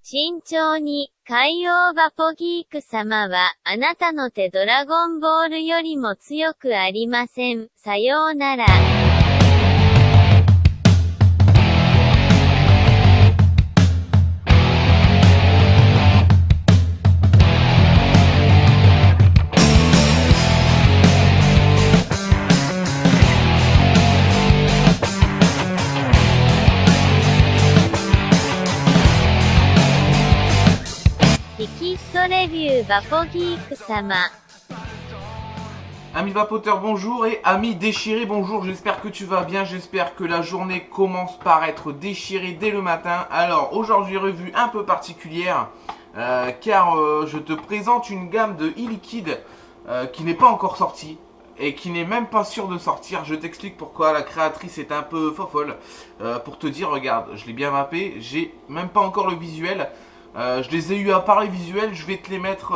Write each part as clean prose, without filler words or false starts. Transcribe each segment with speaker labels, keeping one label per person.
Speaker 1: 慎重に、海王バポギーク様は、あなたの手ドラゴンボールよりも強くありません。さようなら。リキッドレビューバポギーク様。
Speaker 2: Ami vapoteur, bonjour, et ami déchiré, bonjour, j'espère que tu vas bien, j'espère que la journée commence par être déchirée dès le matin. Alors aujourd'hui, revue un peu particulière, car je te présente une gamme de e-liquide qui n'est pas encore sortie et qui n'est même pas sûre de sortir. Je t'explique pourquoi la créatrice est un peu fofolle. Pour te dire, regarde, je l'ai bien mappé, j'ai même pas encore le visuel. Je les ai eu à part les visuels, je vais te les mettre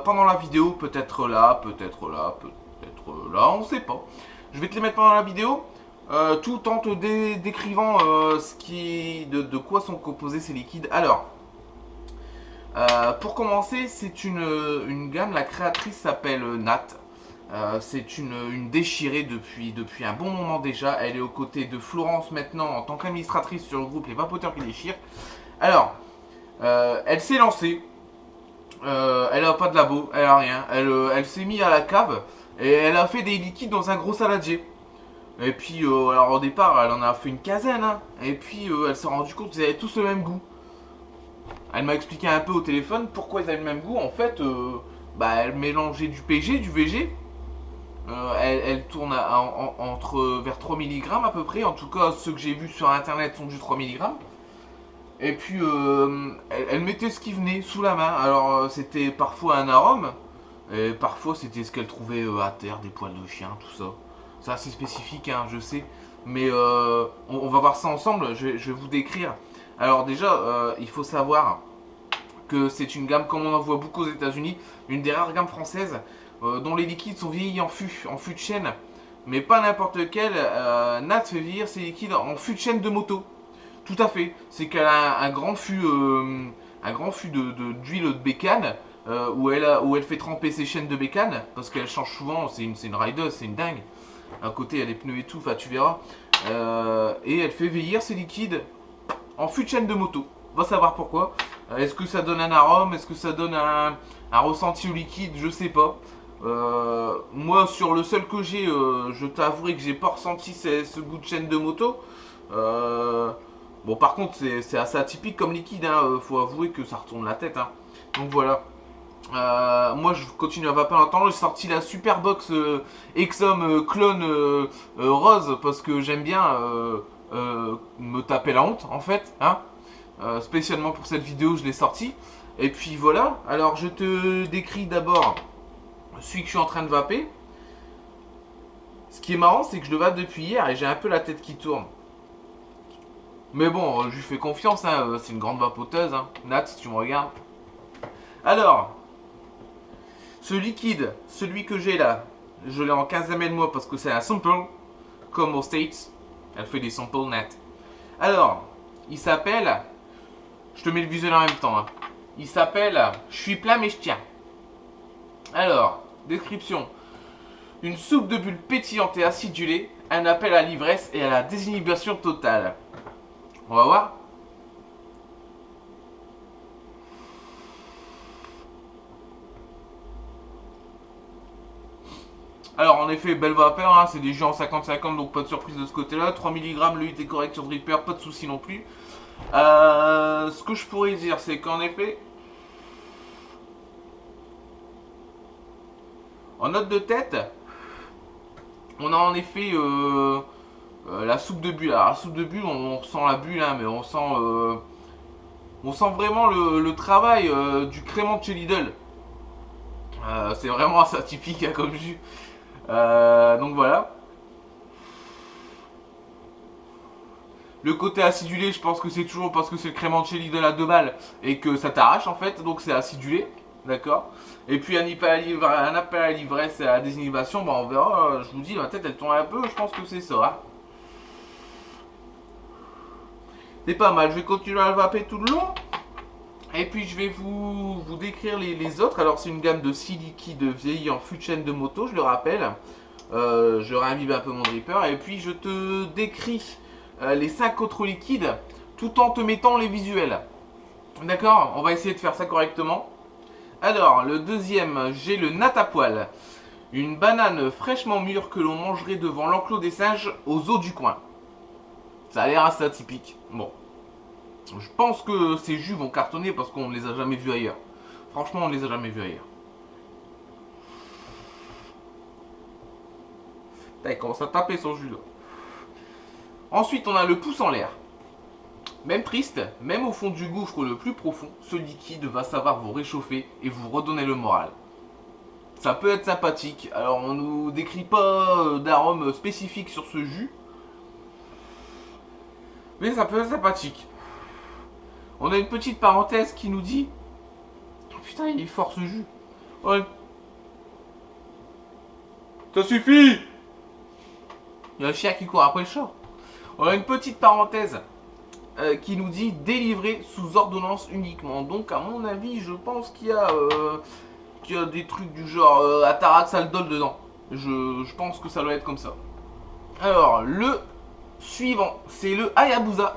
Speaker 2: pendant la vidéo, peut-être là, peut-être là, peut-être là, on sait pas. Je vais te les mettre pendant la vidéo, tout en te décrivant de quoi sont composés ces liquides. Alors, pour commencer, c'est une gamme, la créatrice s'appelle Nat. C'est une déchirée depuis un bon moment déjà. Elle est aux côtés de Florence maintenant en tant qu'administratrice sur le groupe Les Vapoteurs qui déchirent. Alors, elle s'est lancée, elle a pas de labo, elle a rien, elle s'est mise à la cave et elle a fait des liquides dans un gros saladier. Et puis, alors au départ, elle en a fait une quinzaine, hein, et puis elle s'est rendue compte qu'ils avaient tous le même goût. Elle m'a expliqué un peu au téléphone pourquoi ils avaient le même goût. En fait, elle mélangeait du PG, du VG. Elle tourne vers 3 mg à peu près, en tout cas ceux que j'ai vus sur internet sont du 3 mg. Et puis, elle mettait ce qui venait sous la main. Alors, c'était parfois un arôme. Et parfois, c'était ce qu'elle trouvait à terre, des poils de chien, tout ça. C'est assez spécifique, hein, je sais. Mais on va voir ça ensemble. Je vais vous décrire. Alors déjà, il faut savoir que c'est une gamme, comme on en voit beaucoup aux États-Unis, une des rares gammes françaises dont les liquides sont vieillis en fût de chêne. Mais pas n'importe lequel. Nat fait vieillir ses liquides en fût de chêne de moto. Tout à fait, c'est qu'elle a un grand fût d'huile de bécane où elle fait tremper ses chaînes de bécane parce qu'elle change souvent, c'est une rideuse, c'est une dingue. À côté, il y a les pneus et tout, enfin tu verras. Et elle fait vieillir ses liquides en fût de chaîne de moto. On va savoir pourquoi. Est-ce que ça donne un arôme? Est-ce que ça donne un ressenti au liquide? Je sais pas. Moi, sur le seul que j'ai, je t'avouerai que j'ai pas ressenti ce goût de chaîne de moto. Bon, par contre, c'est assez atypique comme liquide, hein. Faut avouer que ça retourne la tête, hein. Donc voilà. Moi, je continue à vaper en attendant. J'ai sorti la super box Exum clone rose parce que j'aime bien me taper la honte, en fait, hein. Spécialement pour cette vidéo, je l'ai sorti. Et puis voilà. Alors, je te décris d'abord celui que je suis en train de vaper. Ce qui est marrant, c'est que je le vape depuis hier et j'ai un peu la tête qui tourne. Mais bon, je lui fais confiance, hein, c'est une grande vapoteuse, hein. Nat, si tu me regardes. Alors, ce liquide, celui que j'ai là, je l'ai en 15 ml moi parce que c'est un sample, comme aux States. Elle fait des samples Nat. Alors, il s'appelle, je te mets le visuel en même temps, hein. Il s'appelle, je suis plein mais je tiens. Alors, description. Une soupe de bulles pétillante et acidulée, un appel à l'ivresse et à la désinhibition totale. On va voir. Alors en effet, belle vapeur, hein, c'est des jus en 50-50, donc pas de surprise de ce côté-là. 3 mg, lui était correct sur Dripper, pas de souci non plus. Ce que je pourrais dire, c'est qu'en effet, en note de tête, on a en effet la soupe de bulle. Alors la soupe de bulle, on ressent la bulle, hein, mais on sent vraiment le travail du crément de chez Lidl. C'est vraiment assez atypique, hein, comme jus. Donc voilà. Le côté acidulé, je pense que c'est toujours parce que c'est le crément de chez Lidl à 2 balles et que ça t'arrache en fait, donc c'est acidulé. D'accord. Et puis un appel à l'ivresse et à la désinhibition, on verra. Je vous dis, ma tête elle tourne un peu, je pense que c'est ça. Hein. C'est pas mal, je vais continuer à le vaper tout le long. Et puis je vais vous décrire les autres. Alors c'est une gamme de 6 liquides vieillis en fût de chêne de moto, je le rappelle. Je réinvive un peu mon dripper. Et puis je te décris les 5 autres liquides tout en te mettant les visuels. D'accord? On va essayer de faire ça correctement. Alors le deuxième, j'ai le nat à poil. Une banane fraîchement mûre que l'on mangerait devant l'enclos des singes aux eaux du coin. Ça a l'air assez atypique. Bon. Je pense que ces jus vont cartonner parce qu'on ne les a jamais vus ailleurs. Franchement, on ne les a jamais vus ailleurs. Putain, il commence à taper son jus là. Ensuite, on a le pouce en l'air. Même triste, même au fond du gouffre le plus profond, ce liquide va savoir vous réchauffer et vous redonner le moral. Ça peut être sympathique. Alors, on ne nous décrit pas d'arôme spécifique sur ce jus. Mais ça peut être sympathique. On a une petite parenthèse qui nous dit... Oh, putain, il est fort ce jus. Ouais. Ça suffit. Il y a un chien qui court après le chat. On a une petite parenthèse qui nous dit délivré sous ordonnance uniquement. Donc, à mon avis, je pense qu'il y a des trucs du genre Atarax Aldol dedans. Je pense que ça doit être comme ça. Alors, le suivant, c'est le Hayabusa.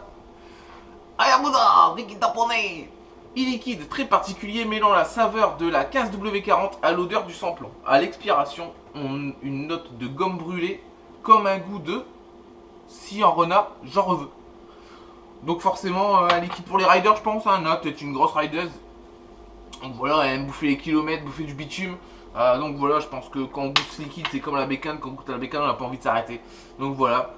Speaker 2: Hayabusa, liquide japonais. E-liquide très particulier mêlant la saveur de la 15W40 à l'odeur du samplon. À l'expiration, une note de gomme brûlée comme un goût de si en renard, j'en reveux. Donc forcément, un liquide pour les riders, je pense. Hein. Nat est une grosse rideuse. Donc voilà, elle aime bouffer les kilomètres, bouffer du bitume. Donc voilà, je pense que quand on goûte ce liquide, c'est comme la bécane. Quand on goûte à la bécane, on n'a pas envie de s'arrêter. Donc voilà.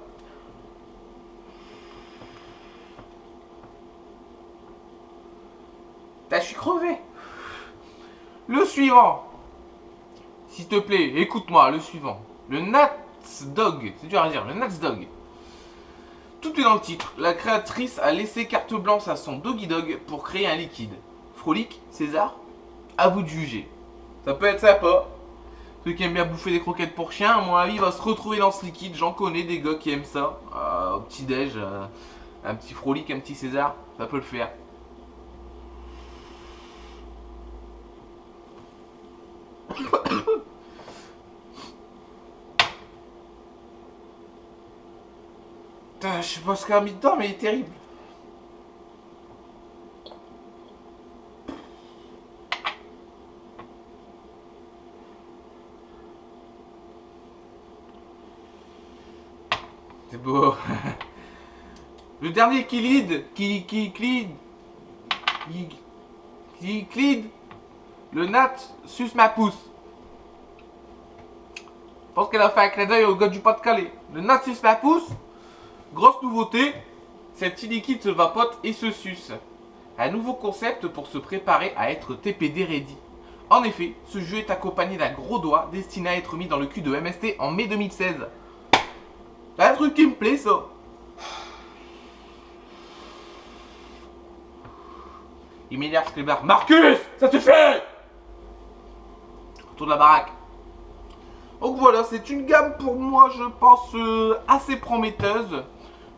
Speaker 2: Je suis crevé. Le suivant. S'il te plaît, écoute-moi, le suivant. Le Nats Dog. C'est dur à dire, le Nats Dog. Tout est dans le titre. La créatrice a laissé carte blanche à son Doggy Dog pour créer un liquide. Frolique, César, à vous de juger. Ça peut être sympa. Ceux qui aiment bien bouffer des croquettes pour chiens, à mon avis, va se retrouver dans ce liquide. J'en connais des gars qui aiment ça. Au petit-déj, un petit Frolique, un petit César, ça peut le faire. Putain, je sais pas ce qu'il a mis dedans, mais il est terrible. C'est beau. Le dernier qui lead, le Nat suce ma pousse. Je pense qu'elle a fait un clin d'œil au gars du Pas-de-Calais. Le Nat suce ma pousse. Grosse nouveauté, cette liquide se vapote et se suce. Un nouveau concept pour se préparer à être TPD ready. En effet, ce jeu est accompagné d'un gros doigt destiné à être mis dans le cul de MST en mai 2016. C'est un truc qui me plaît ça. Il m'énerve ce clébard. Marcus, ça suffit. Retour de la baraque. Donc voilà, c'est une gamme pour moi, je pense, assez prometteuse.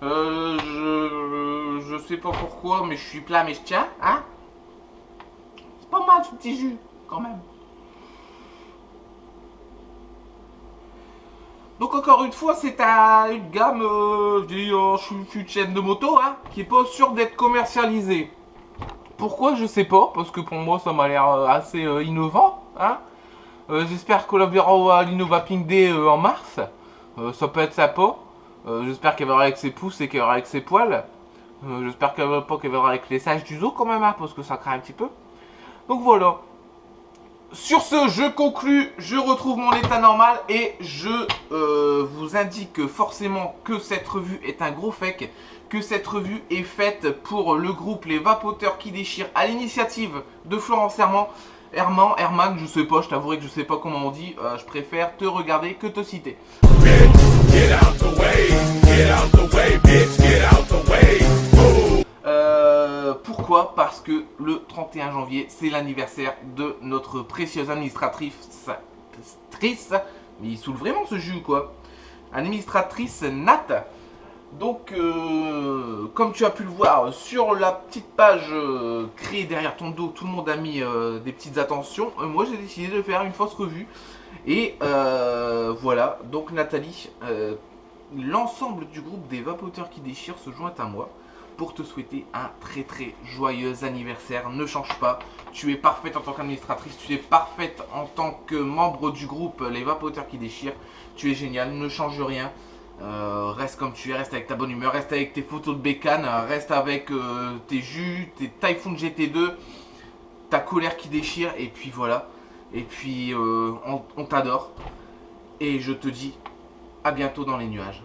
Speaker 2: Je sais pas pourquoi, mais je suis plat, mais je tiens, hein. C'est pas mal ce petit jus, quand même. Donc encore une fois, c'est une gamme, je suis une chaîne de moto, hein, qui est pas sûre d'être commercialisée. Pourquoi, je sais pas, parce que pour moi, ça m'a l'air assez innovant, hein. J'espère qu'on la verra à l'Innova Pink Day en mars. Ça peut être sympa. J'espère qu'elle verra avec ses pouces et qu'elle verra avec ses poils. J'espère qu'elle verra avec les singes du zoo quand même, hein, parce que ça craint un petit peu. Donc voilà. Sur ce, je conclus, je retrouve mon état normal et je vous indique forcément que cette revue est un gros fake, que cette revue est faite pour le groupe Les Vapoteurs qui déchirent à l'initiative de Florence Herman, je sais pas, je t'avouerai que je sais pas comment on dit, je préfère te regarder que te citer. Pourquoi? Parce que le 31 janvier, c'est l'anniversaire de notre précieuse administratrice, mais il saoule vraiment ce jus ou quoi? Administratrice Nat, Donc, comme tu as pu le voir sur la petite page créée derrière ton dos, tout le monde a mis des petites attentions. Moi, j'ai décidé de faire une fausse revue. Et voilà, donc Nathalie, l'ensemble du groupe des Vapoteurs qui déchirent se joint à moi pour te souhaiter un très très joyeux anniversaire. Ne change pas, tu es parfaite en tant qu'administratrice, tu es parfaite en tant que membre du groupe Les Vapoteurs qui déchirent. Tu es génial, ne change rien. Reste comme tu es, reste avec ta bonne humeur, reste avec tes photos de bécane, reste avec tes jus, tes Typhoon GT2, ta colère qui déchire, et puis voilà. Et puis on t'adore. Et je te dis à bientôt dans les nuages.